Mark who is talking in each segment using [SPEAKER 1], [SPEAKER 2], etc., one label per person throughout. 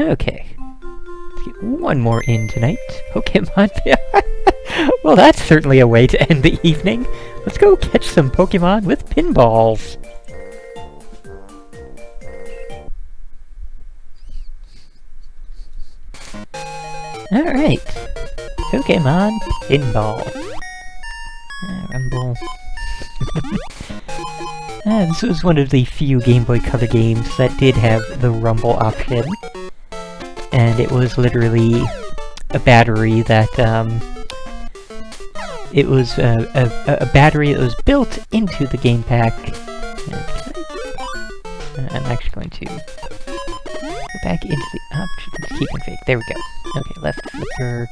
[SPEAKER 1] Okay. Let's get one more in tonight. Pokemon. Well, that's certainly a way to end the evening. Let's go catch some Pokemon with pinballs. Alright. Pokemon Pinball. Rumble. This was one of the few Game Boy Color games that did have the Rumble option. And it was literally a battery that, it was a battery that was built into the game pack. I'm actually going to go back into the options, keep config. There we go. Okay, left flipper.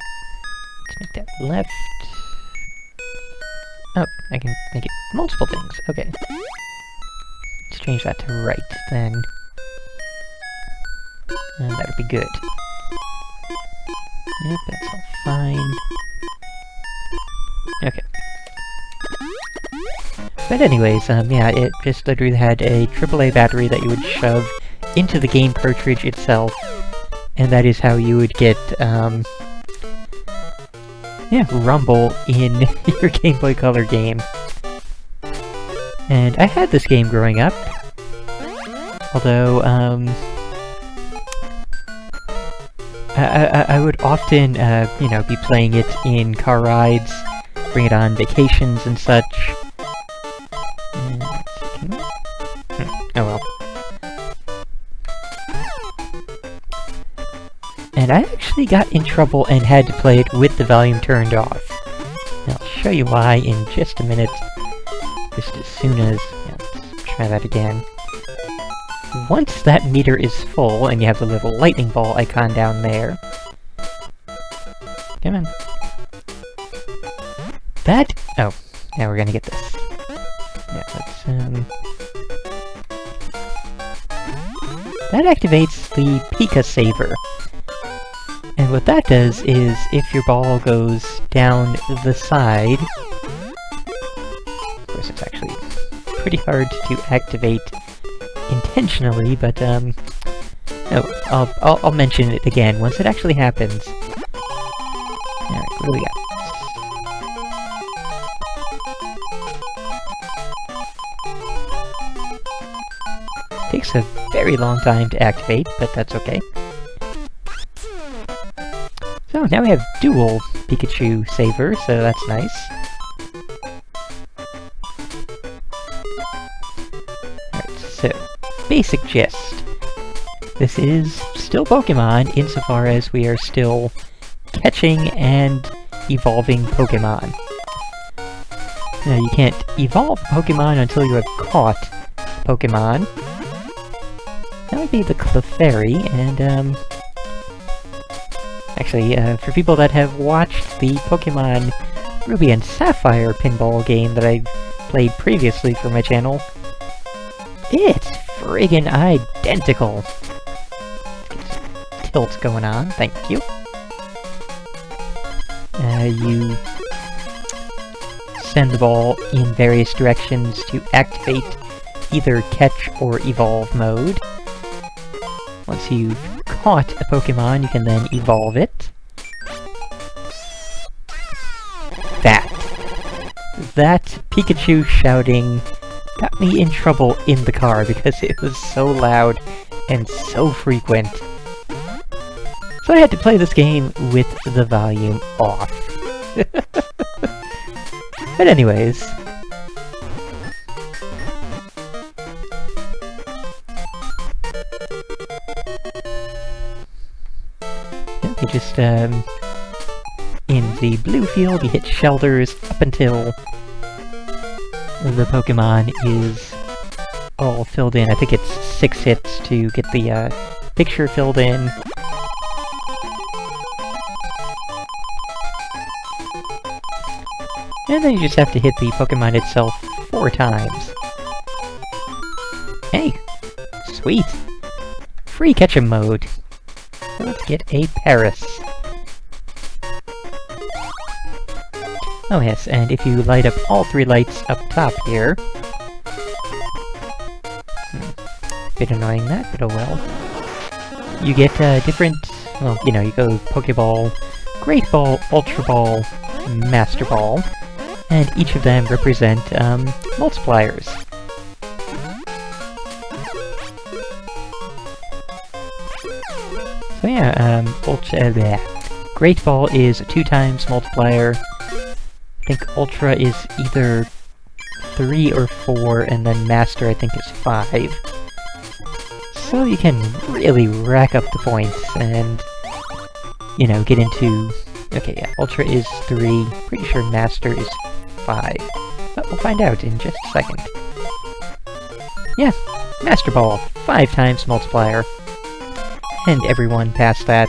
[SPEAKER 1] Let's make that left. Oh, I can make it multiple things. Okay. Let's change that to right, then. And that'll be good. Yep, that's all fine. Okay. But anyways, yeah, it just literally had a AAA battery that you would shove into the game cartridge itself, and that is how you would get, yeah, Rumble in your Game Boy Color game. And I had this game growing up, although, I would often, you know, be playing it in car rides, bring it on vacations and such. Oh well. And I actually got in trouble and had to play it with the volume turned off. And I'll show you why in just a minute. Just as soon as... Yeah, let's try that again. Once that meter is full, and you have the little lightning ball icon down there... Come on. That... Oh, now we're gonna get this. Yeah, let's, that activates the Pika Saver. And what that does is, if your ball goes down the side... Of course, it's actually pretty hard to activate intentionally, but, oh, I'll mention it again once it actually happens. Alright, what do we got? Takes a very long time to activate, but that's okay. So, now we have dual Pikachu Saver, so that's nice. Alright, so, basic gist. This is still Pokemon, insofar as we are still catching and evolving Pokemon. Now, you can't evolve Pokemon until you have caught Pokemon. That would be the Clefairy, and, actually, for people that have watched the Pokemon Ruby and Sapphire pinball game that I've played previously for my channel, it's friggin' identical! Tilt going on, thank you. You send the ball in various directions to activate either catch or evolve mode. Once you've caught a Pokemon, you can then evolve it. That Pikachu shouting got me in trouble in the car because it was so loud and so frequent. So I had to play this game with the volume off. But anyways... You just, in the blue field, you hit shelters up until the Pokemon is all filled in. I think it's 6 hits to get the, picture filled in. And then you just have to hit the Pokemon itself 4 times. Hey! Sweet! Free Ketchum mode! So let's get a Paris. Oh yes, and if you light up all 3 lights up top here... Bit annoying that, but oh well. you get different, well, you know, you go Pokeball, Great Ball, Ultra Ball, Master Ball, and each of them represent multipliers. So yeah, Great Ball is a 2 times multiplier. I think Ultra is either 3 or 4, and then Master I think is 5. So you can really rack up the points and, you know, get into... Okay, yeah, Ultra is 3, pretty sure Master is 5. But we'll find out in just a second. Yeah, Master Ball, 5 times multiplier. And everyone past that.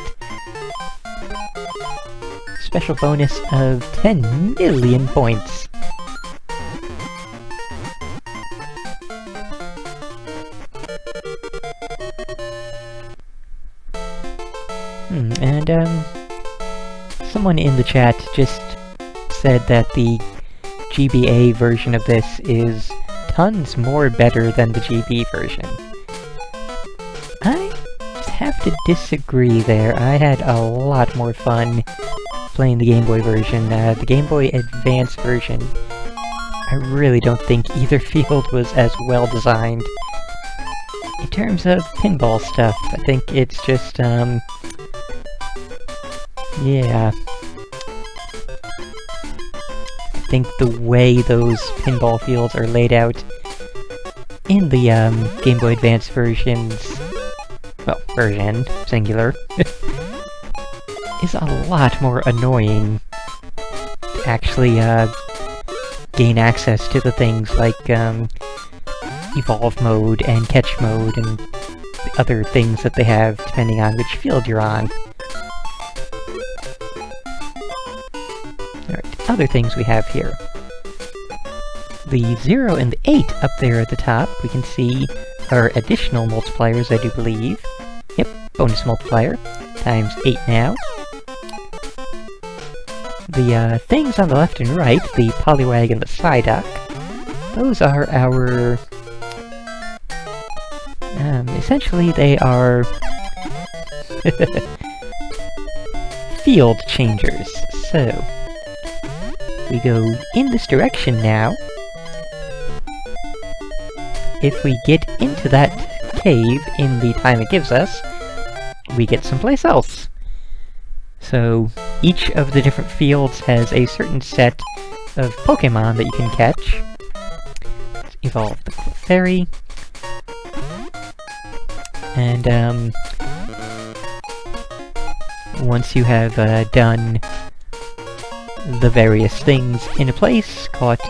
[SPEAKER 1] Special bonus of 10 million points. And, someone in the chat just said that the GBA version of this is tons more better than the GB version. I just have to disagree there. I had a lot more fun playing the Game Boy version. The Game Boy Advance version, I really don't think either field was as well designed. In terms of pinball stuff, I think it's just, yeah. I think the way those pinball fields are laid out in the Game Boy Advance versions, well, version, singular, is a lot more annoying to actually gain access to the things like evolve mode and catch mode and the other things that they have depending on which field you're on. Alright, other things we have here. The 0 and the 8 up there at the top, we can see are additional multipliers, I do believe. Yep, bonus multiplier, times 8 now. The things on the left and right, the Poliwag and the Psyduck, those are our... essentially they are... field changers. So, we go in this direction now. If we get into that cave in the time it gives us, we get someplace else. So, each of the different fields has a certain set of Pokemon that you can catch. Let's evolve the Clefairy. And, once you have done the various things in a place, caught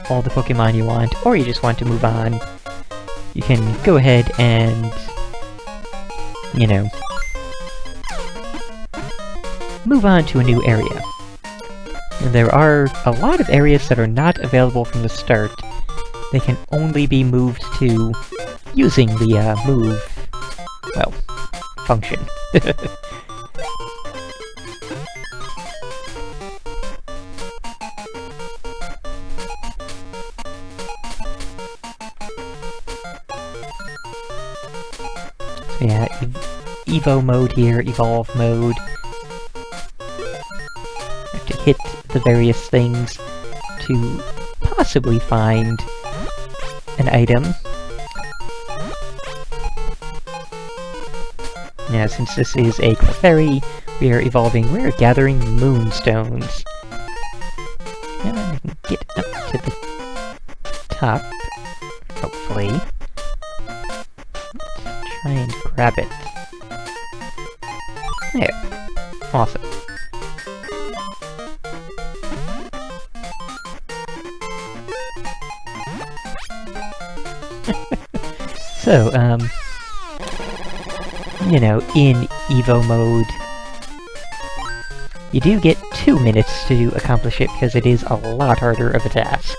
[SPEAKER 1] all the Pokemon you want, or you just want to move on, you can go ahead and, you know, move on to a new area. And there are a lot of areas that are not available from the start. They can only be moved to using the move, well, function. So yeah, Evo mode here, evolve mode. Have to hit the various things to possibly find an item. Now, since this is a Clefairy, we are evolving, we're gathering Moonstones. And I can get up to the top, hopefully. Let's try and grab it. There. Awesome. So, you know, in Evo mode, you do get 2 minutes to accomplish it because it is a lot harder of a task.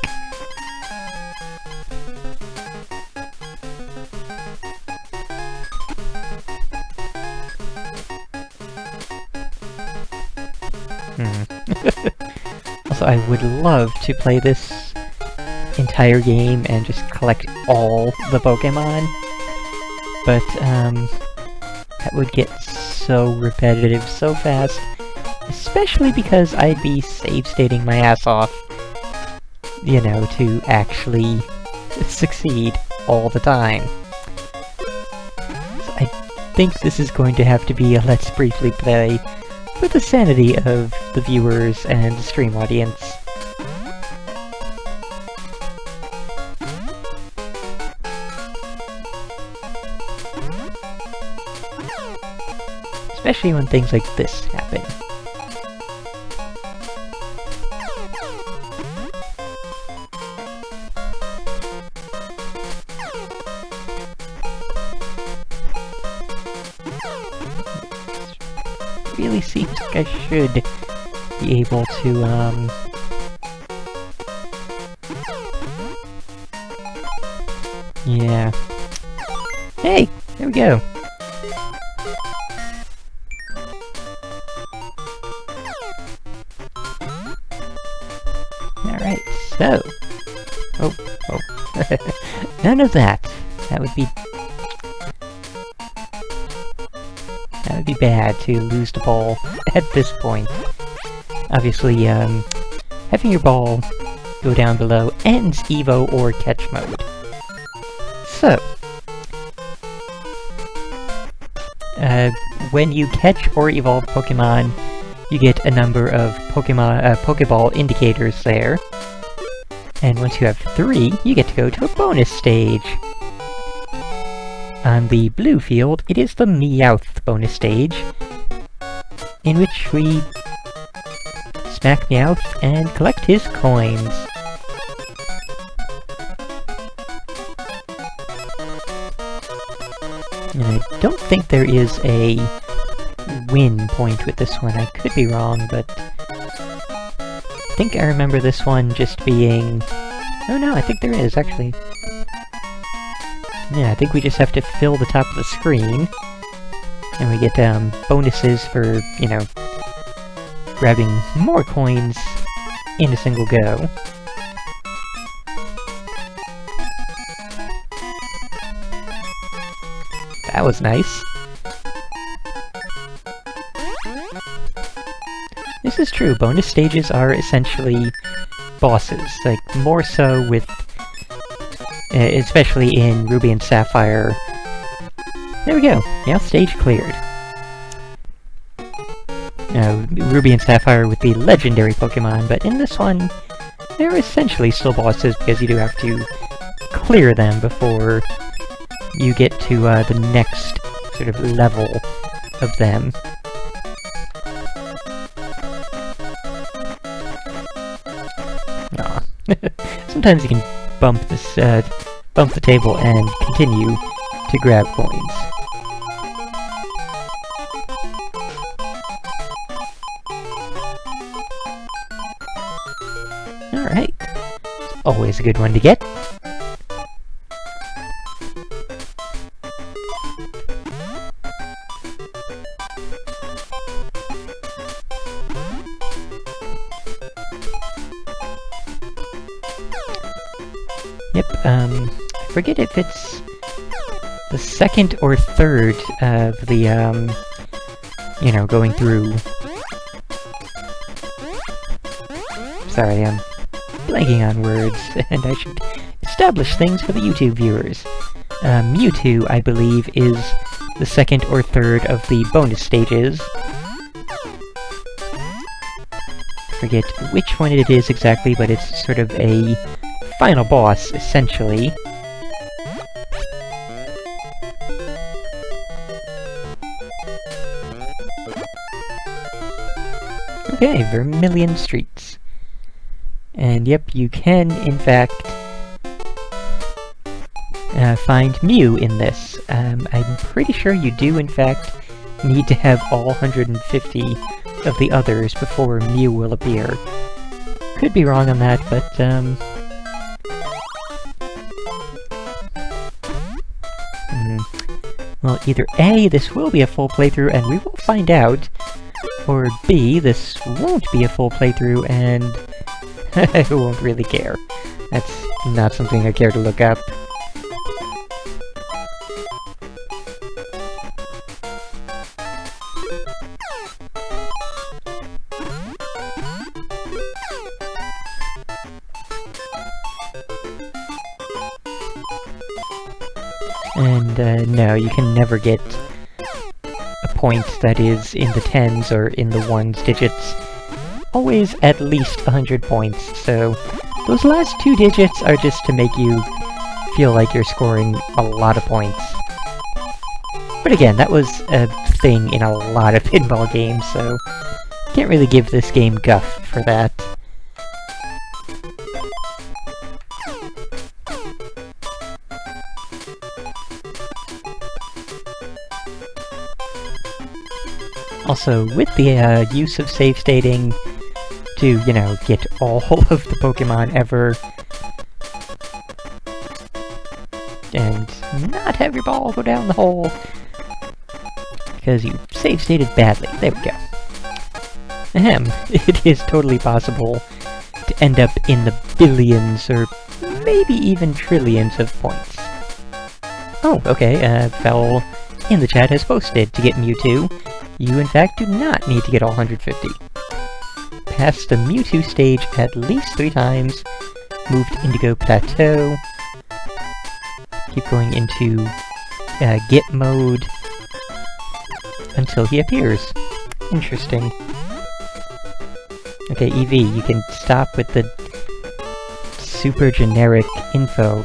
[SPEAKER 1] Also, I would love to play this entire game and just collect all the Pokemon, but, That would get so repetitive so fast, especially because I'd be save-stating my ass off, you know, to actually succeed all the time. So I think this is going to have to be a Let's Briefly Play for the sanity of the viewers and the stream audience. Especially when things like this happen. Really seems like I should be able to, yeah. Hey! There we go! Alright, so... Oh. None of that! That would be bad to lose the ball at this point. Obviously, having your ball go down below ends Evo or catch mode. So, when you catch or evolve Pokemon, you get a number of Pokeball indicators there. And once you have 3, you get to go to a bonus stage. On the blue field, it is the Meowth bonus stage, in which we smack Meowth and collect his coins. And I don't think there is a win point with this one. I could be wrong, but I think I remember this one just being... Oh no, I think there is, actually. Yeah, I think we just have to fill the top of the screen, and we get bonuses for, you know, grabbing more coins in a single go. That was nice. This is true, bonus stages are essentially bosses, like, more so with... especially in Ruby and Sapphire. There we go! Now stage cleared. Ruby and Sapphire with the legendary Pokemon, but in this one, they're essentially still bosses because you do have to clear them before you get to the next sort of level of them. Aw. Sometimes you can bump the table and continue to grab coins. Alright. Always a good one to get. Yep, I forget if it's the second or third of the, you know, going through... Sorry, I'm blanking on words, and I should establish things for the YouTube viewers. Mewtwo, I believe, is the second or third of the bonus stages. Forget which one it is exactly, but it's sort of a final boss, essentially. Okay, Vermilion Streets. And yep, you can, in fact, find Mew in this. I'm pretty sure you do, in fact, need to have all 150 of the others before Mew will appear. Could be wrong on that, but, well, either A, this will be a full playthrough and we will find out, or B, this won't be a full playthrough and I won't really care. That's not something I care to look up. And no, you can never get a point that is in the tens or in the ones digits. Always at least 100 points, so those last 2 digits are just to make you feel like you're scoring a lot of points. But again, that was a thing in a lot of pinball games, so can't really give this game guff for that. Also, with the use of save stating to, you know, get all of the Pokemon ever, and not have your ball go down the hole, because you save stated badly. There we go. Ahem, it is totally possible to end up in the billions, or maybe even trillions of points. Oh, okay, Fel in the chat has posted to get Mewtwo. You, in fact, do not need to get all 150. Pass the Mewtwo stage at least 3 times, move to Indigo Plateau, keep going into Get mode until he appears. Interesting. Okay, Eevee, you can stop with the super generic info.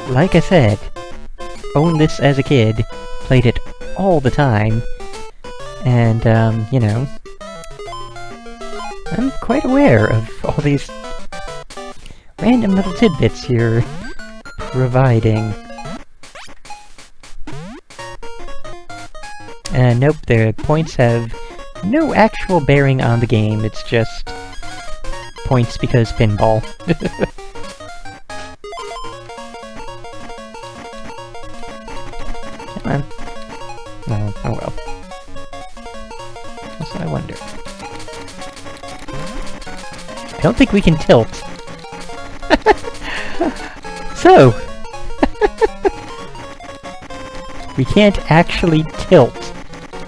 [SPEAKER 1] Like I said, owned this as a kid, played it all the time, and, you know, I'm quite aware of all these random little tidbits you're providing. Nope, the points have no actual bearing on the game, it's just points because pinball. Come on. No, oh well. Also, I wonder. I don't think we can tilt. So! We can't actually tilt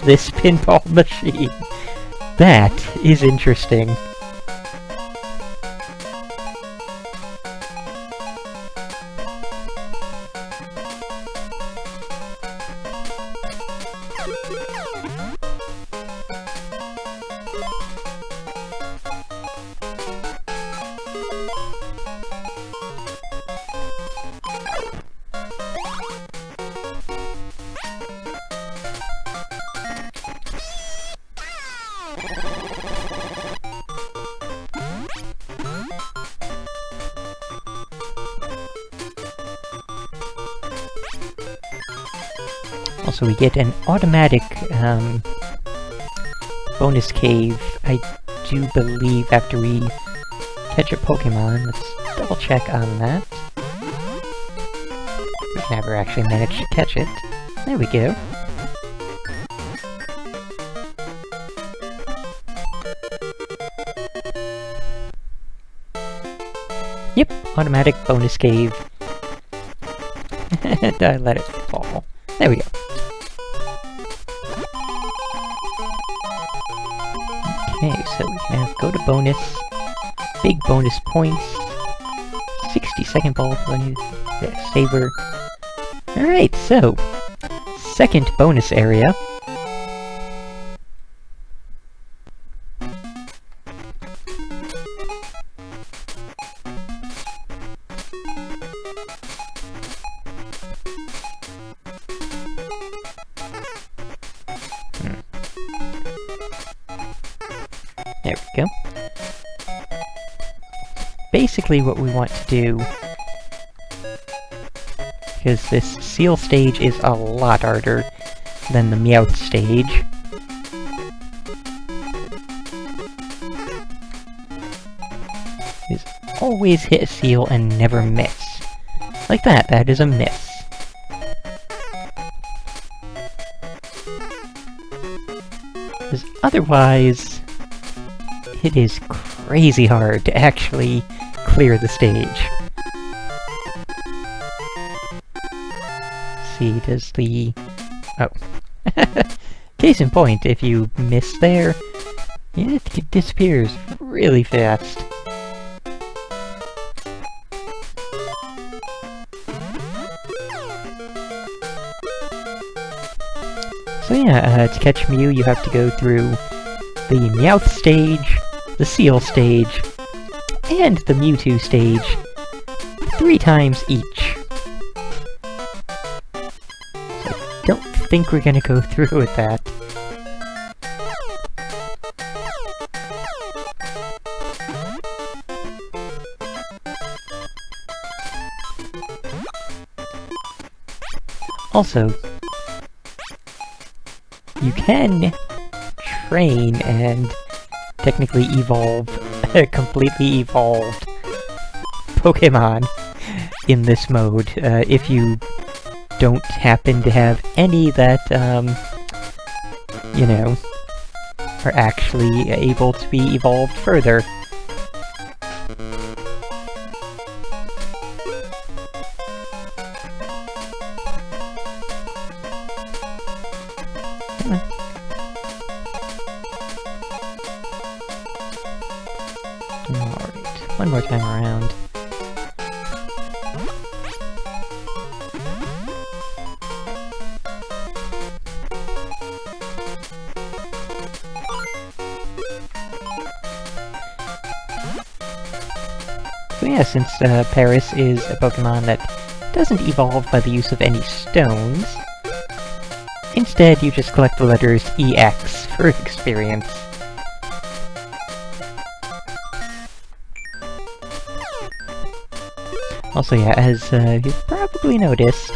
[SPEAKER 1] this pinball machine. That is interesting. Also, we get an automatic bonus cave, I do believe, after we catch a Pokemon. Let's double check on that. We've never actually managed to catch it. There we go. Yep, automatic bonus cave. And I let it fall. There we go. Okay, so we can have go to bonus, big bonus points, 60-second ball play, saver. Alright, so, second bonus area. There we go. Basically what we want to do, because this seal stage is a lot harder than the Meowth stage, is always hit a seal and never miss. Like that, that is a miss. Because otherwise, it is crazy hard to actually clear the stage. See, does the... oh. Case in point, if you miss there, it disappears really fast. So yeah, to catch Mew you have to go through the Meowth stage, the Seal stage, and the Mewtwo stage 3 times each. So I don't think we're gonna go through with that. Also, you can train and technically evolve a completely evolved Pokemon in this mode, if you don't happen to have any that, you know, are actually able to be evolved further. Alright, one more time around. So yeah, since Paris is a Pokemon that doesn't evolve by the use of any stones, instead you just collect the letters EX for experience. Also yeah, as you've probably noticed,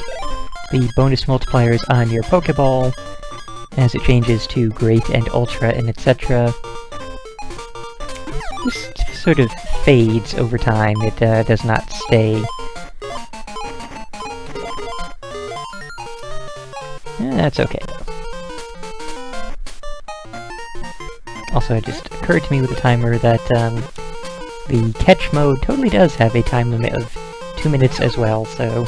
[SPEAKER 1] the bonus multipliers on your Pokeball, as it changes to Great and Ultra and etc., just sort of fades over time. It does not stay. That's okay. Also, it just occurred to me with the timer that the catch mode totally does have a time limit of 2 minutes as well, so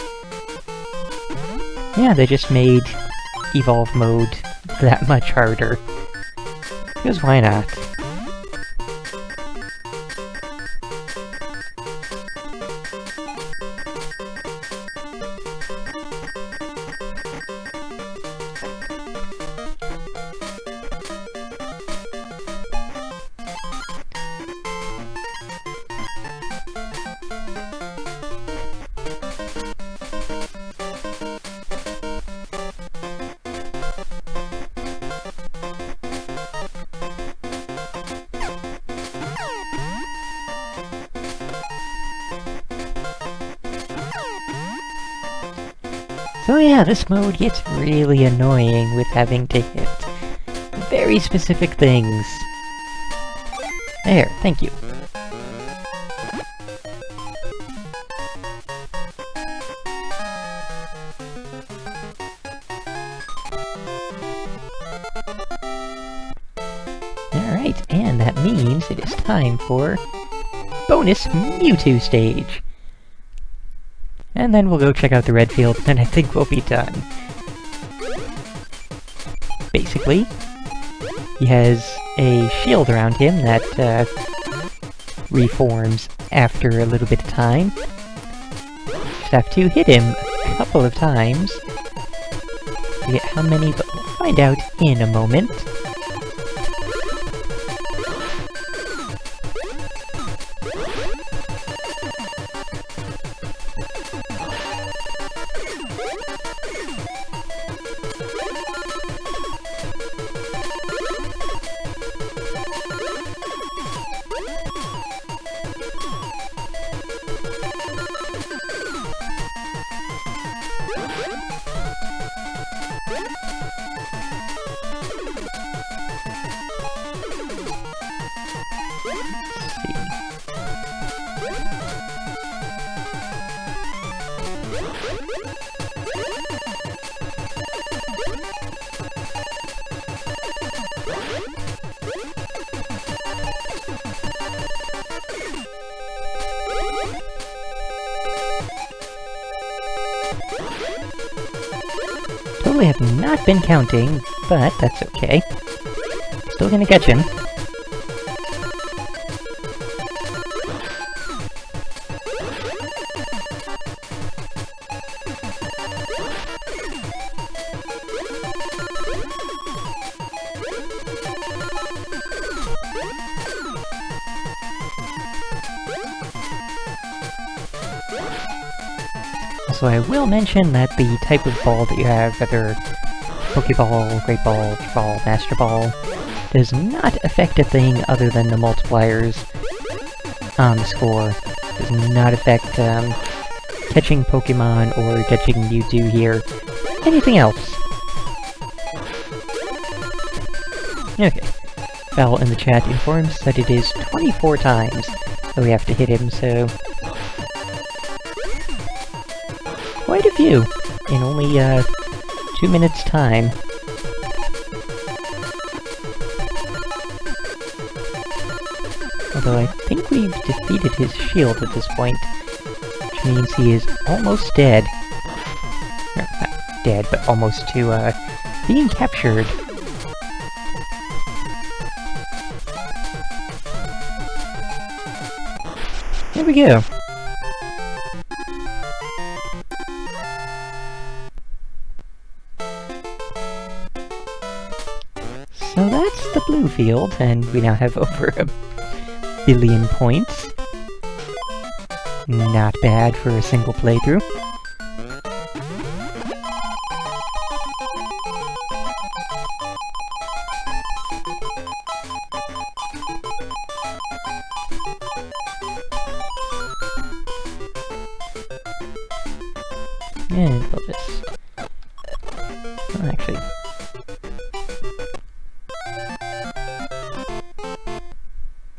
[SPEAKER 1] yeah, they just made evolve mode that much harder. Because why not? So yeah, this mode gets really annoying with having to hit very specific things. There, thank you. Alright, and that means it is time for bonus Mewtwo stage. And then we'll go check out the red field, and I think we'll be done. Basically, he has a shield around him that reforms after a little bit of time. Just have to hit him a couple of times to get how many, but we'll find out in a moment. Totally have not been counting, but that's okay. Still gonna catch him. Also, I will mention that the type of ball that you have, whether Pokeball, Great Ball, Ball, Master Ball, does not affect a thing other than the multipliers on the score. Does not affect catching Pokemon or catching Mewtwo here. Anything else. Okay. Val in the chat informs that it is 24 times that we have to hit him, so... quite a few in only 2 minutes time. Although I think we've defeated his shield at this point, which means he is almost dead. No, not dead, but almost to being captured. There we go. So that's the blue field, and we now have over 1 billion points. Not bad for a single playthrough. And we'll just... well, actually...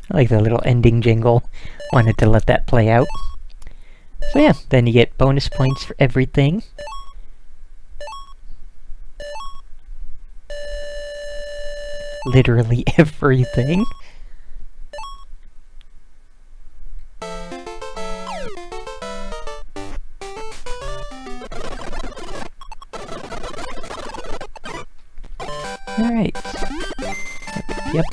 [SPEAKER 1] I like the little ending jingle. Wanted to let that play out. So yeah, then you get bonus points for everything. Literally everything. Alright. Yep.